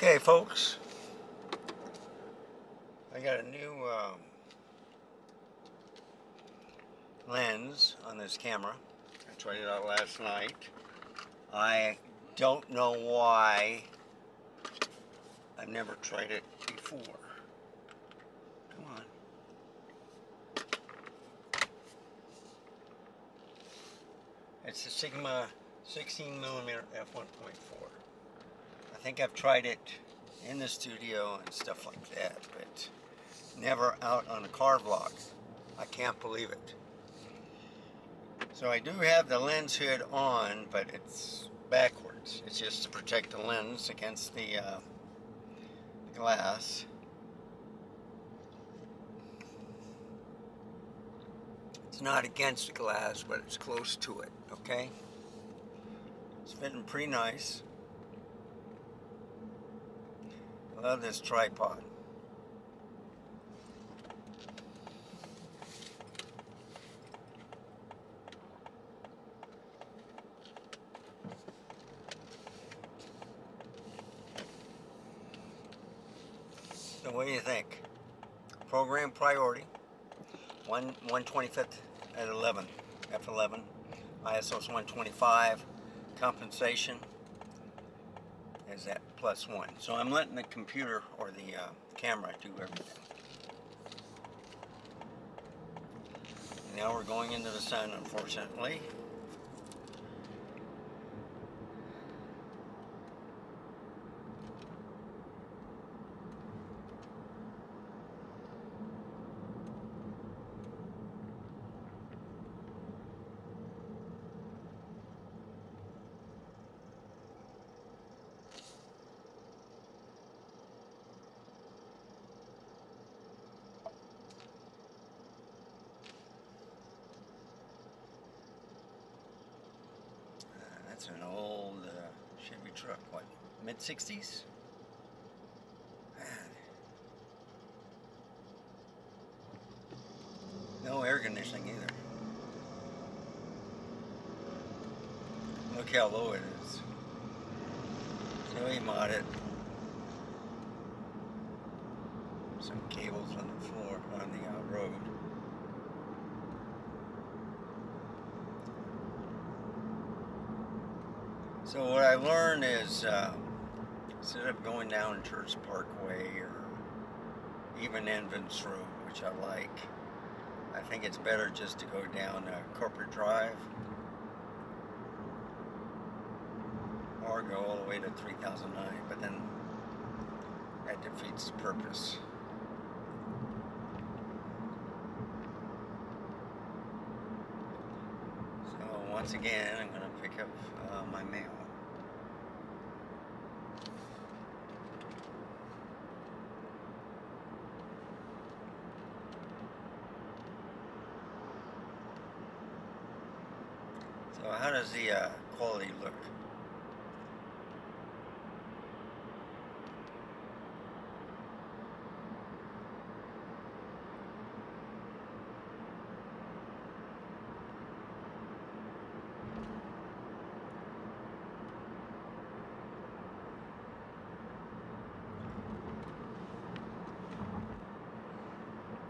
Okay, folks, I got a new lens on this camera. I tried it out last night. I don't know why I've never tried it before. Come on. It's a Sigma 16mm f1.4. I think I've tried it in the studio and stuff like that, but never out on a car vlog. I can't believe it. So I do have the lens hood on, but it's backwards. It's just to protect the lens against the glass. It's not against the glass, but it's close to it, okay? It's fitting pretty nice. I love this tripod. So what do you think? Program priority, 1/25th at 11, f11, ISO's 125, compensation is at +1. So I'm letting the computer or the camera do everything. Now we're going into the sun, unfortunately. That's an old Chevy truck, what, mid-60s? No air conditioning either. Look how low it is. So he mod it. Some cables on the floor, on the road. So what I learned is, instead of going down Church Parkway or even Envins Road, which I like, I think it's better just to go down Corporate Drive or go all the way to 3009, but then that defeats the purpose. So once again, I'm going to pick up my mail. So how does the quality look?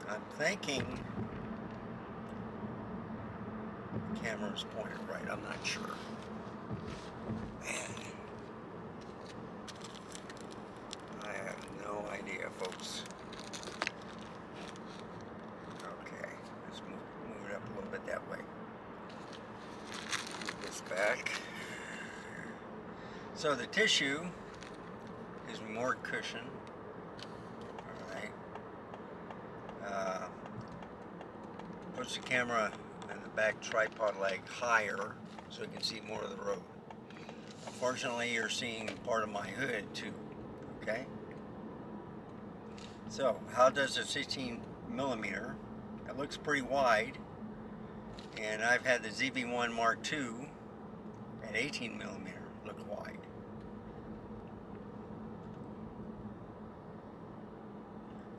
I'm thinking the camera's pointed right. I'm not sure. Man, I have no idea, folks. Okay, let's move it up a little bit that way. Move this back. So the tissue gives me more cushion. Alright. Push the camera and the back tripod leg higher so you can see more of the road. Unfortunately, you're seeing part of my hood too. Okay? So, how does a 16mm? It looks pretty wide, and I've had the ZV-1 Mark II at 18mm look wide.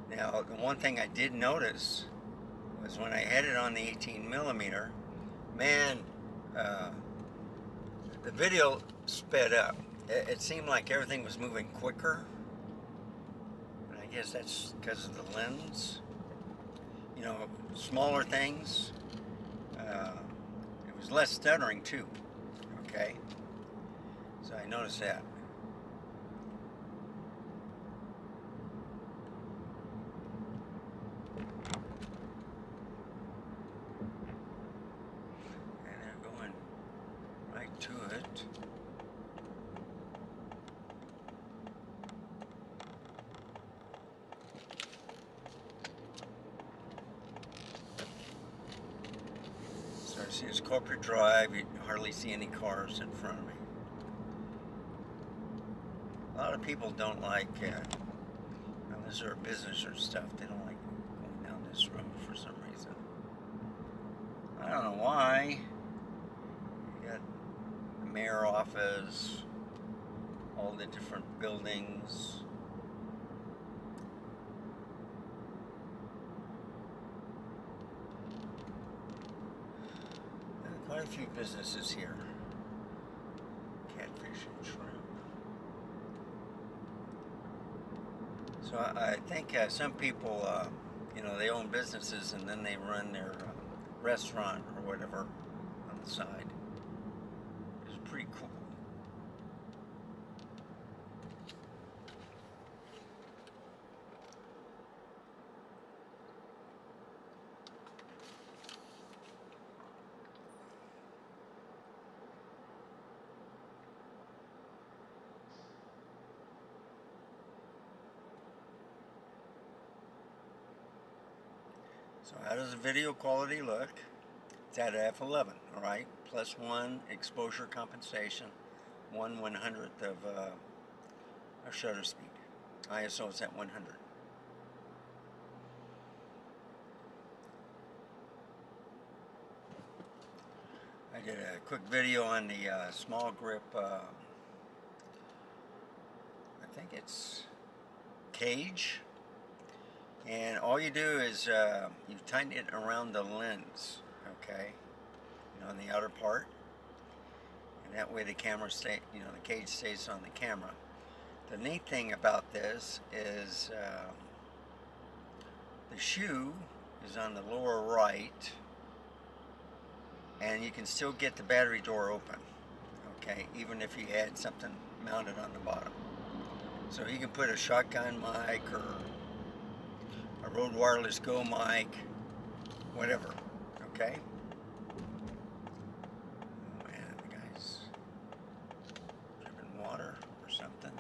Now, the one thing I did notice was when I had it on the 18mm, man, the video sped up. It seemed like everything was moving quicker I guess that's because of the lens. You know, smaller things. It was less stuttering too. Okay, so I noticed that. And they're going right to it. So I see this corporate drive. You hardly see any cars in front of me. A lot of people don't like, unless they're a business or stuff, they don't like going down this road for some reason. I don't know why. You got the mayor office, all the different buildings. And quite a few businesses here. Catfish and shrimp. So I think some people, you know, they own businesses and then they run their restaurant or whatever on the side. It's pretty cool. So how does the video quality look? It's at f11, all right? Plus 1 exposure compensation, 1/100th of shutter speed. ISO is at 100. I did a quick video on the small grip, I think it's cage. And all you do is you tighten it around the lens, okay, you know, on the outer part, and that way the camera you know, the cage stays on the camera. The neat thing about this is the shoe is on the lower right, and you can still get the battery door open, okay, even if you had something mounted on the bottom. So you can put a shotgun mic or a Rode Wireless Go mic, whatever, okay? Oh man, the guy's dripping water or something.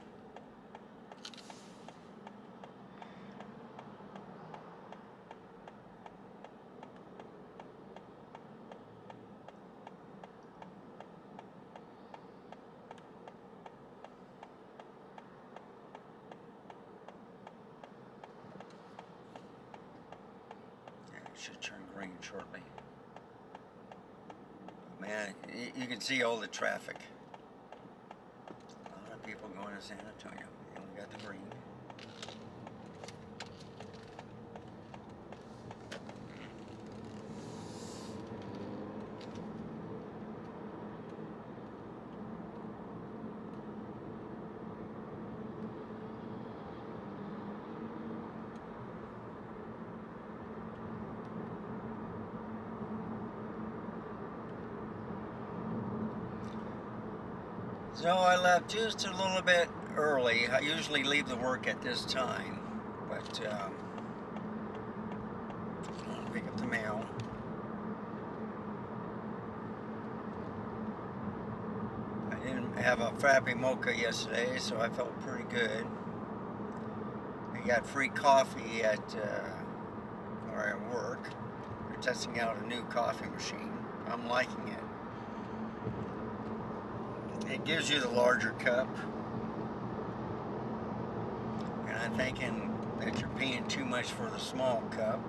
Should turn green shortly. Man, you can see all the traffic. A lot of people going to San Antonio, and we got the green. So I left just a little bit early. I usually leave the work at this time, but I want to pick up the mail. I didn't have a Frappy Mocha yesterday, so I felt pretty good. I got free coffee at where I work. They're testing out a new coffee machine. I'm liking it. It gives you the larger cup, and I'm thinking that you're paying too much for the small cup.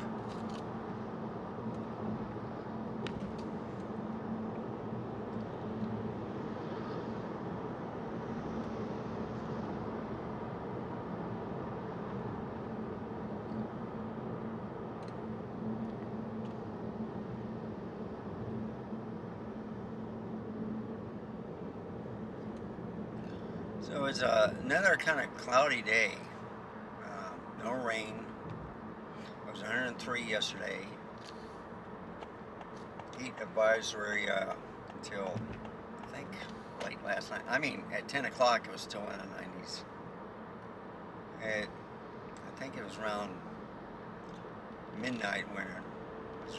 So it's another kind of cloudy day. no rain. It was 103 yesterday. Heat advisory until I think late last night. I mean, at 10 o'clock it was still in the 90s. I think it was around midnight when it was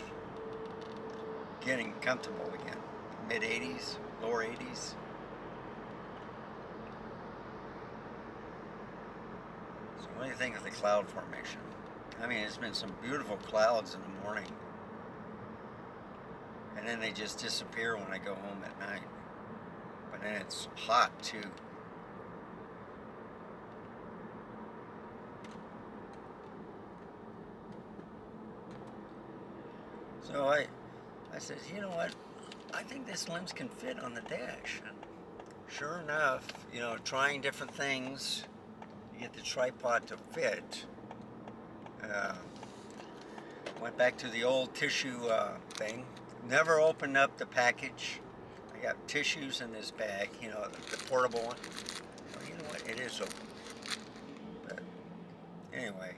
getting comfortable again. Mid 80s, lower 80s. So what do you think of the cloud formation? I mean, it's been some beautiful clouds in the morning. And then they just disappear when I go home at night. But then it's hot too. So I said, you know what? I think this lens can fit on the dash. And sure enough, you know, trying different things to get the tripod to fit. Went back to the old tissue thing. Never opened up the package. I got tissues in this bag, you know, the portable one. Well, you know what? It is open. But anyway,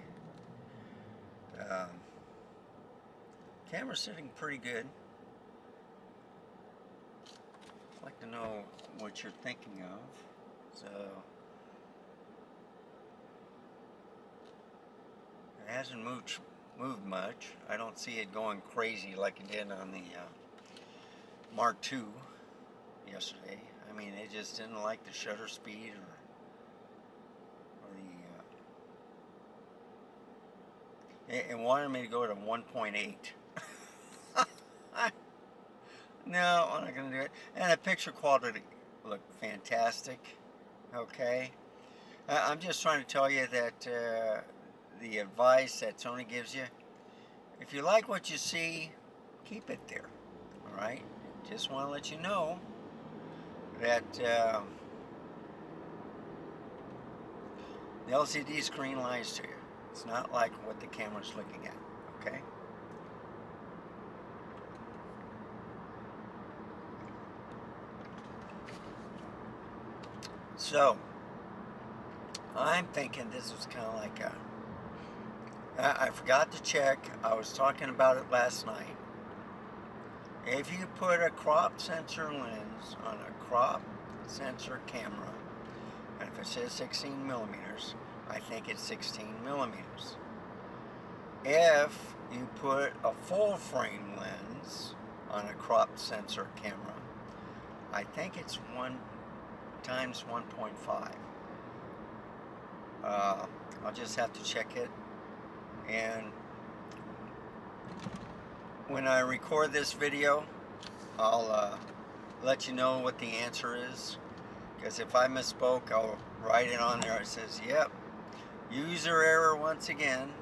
camera's sitting pretty good. I'd like to know what you're thinking of. So it hasn't moved much. I don't see it going crazy like it did on the Mark II yesterday. I mean, it just didn't like the shutter speed or the it wanted me to go to 1.8. No, I'm not gonna do it. And the picture quality looked fantastic. Okay, I'm just trying to tell you that the advice that Sony gives you, if you like what you see, keep it there. All right. Just want to let you know that the LCD screen lies to you. It's not like what the camera's looking at. Okay. So, I'm thinking this was kind of like I forgot to check. I was talking about it last night. If you put a crop sensor lens on a crop sensor camera, and if it says 16 millimeters, I think it's 16 millimeters. If you put a full frame lens on a crop sensor camera, I think it's 1 times 1.5. I'll just have to check it. And when I record this video, I'll let you know what the answer is. Because if I misspoke, I'll write it on there. It says, yep, user error once again.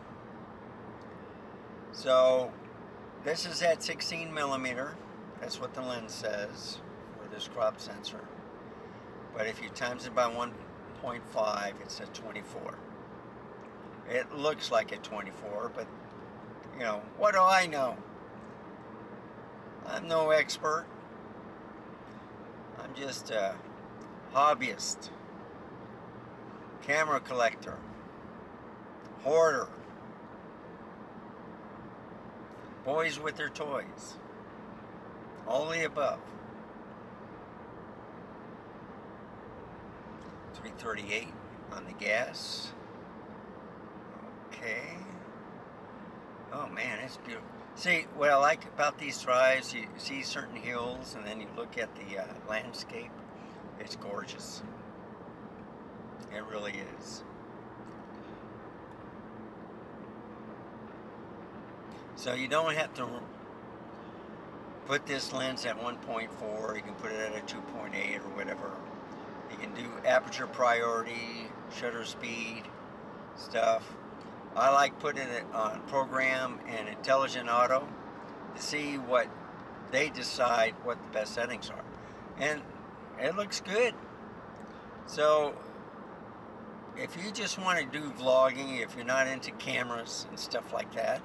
So this is at 16 millimeter. That's what the lens says for this crop sensor. But if you times it by 1.5, it's at 24. It looks like a 24, but, you know, what do I know? I'm no expert. I'm just a hobbyist, camera collector, hoarder, boys with their toys, all the above. 338 on the gas. Okay. Oh man, it's beautiful. See, what I like about these drives, you see certain hills and then you look at the landscape. It's gorgeous. It really is. So you don't have to put this lens at 1.4. You can put it at a 2.8 or whatever. You can do aperture priority, shutter speed, stuff. I like putting it on program and intelligent auto to see what they decide what the best settings are. And it looks good. So if you just want to do vlogging, if you're not into cameras and stuff like that,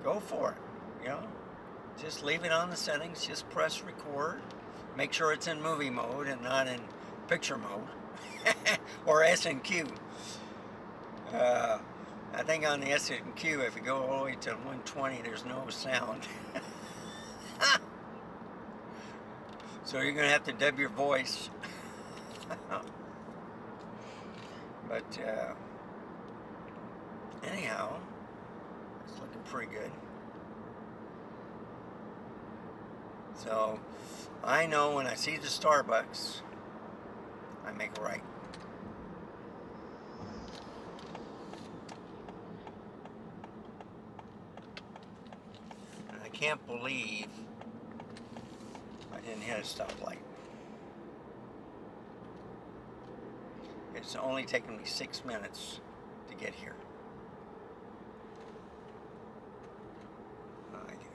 go for it. You know, just leave it on the settings, just press record. Make sure it's in movie mode and not in picture mode or S&Q. I think on the S&Q, if you go all the way to 120, there's no sound. So you're going to have to dub your voice. But anyhow, it's looking pretty good. So I know when I see the Starbucks, I make a right. And I can't believe I didn't hit a stoplight. It's only taken me 6 minutes to get here.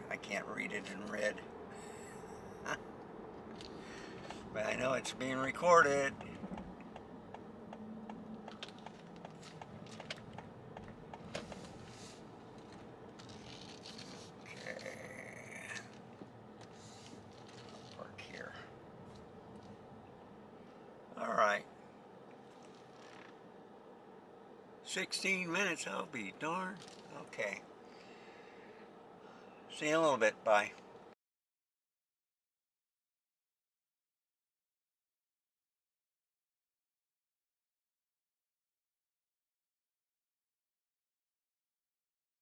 I can't read it in red. But I know it's being recorded. Okay. I'll park here. All right. 16 minutes, I'll be darned. Okay. See you in a little bit. Bye.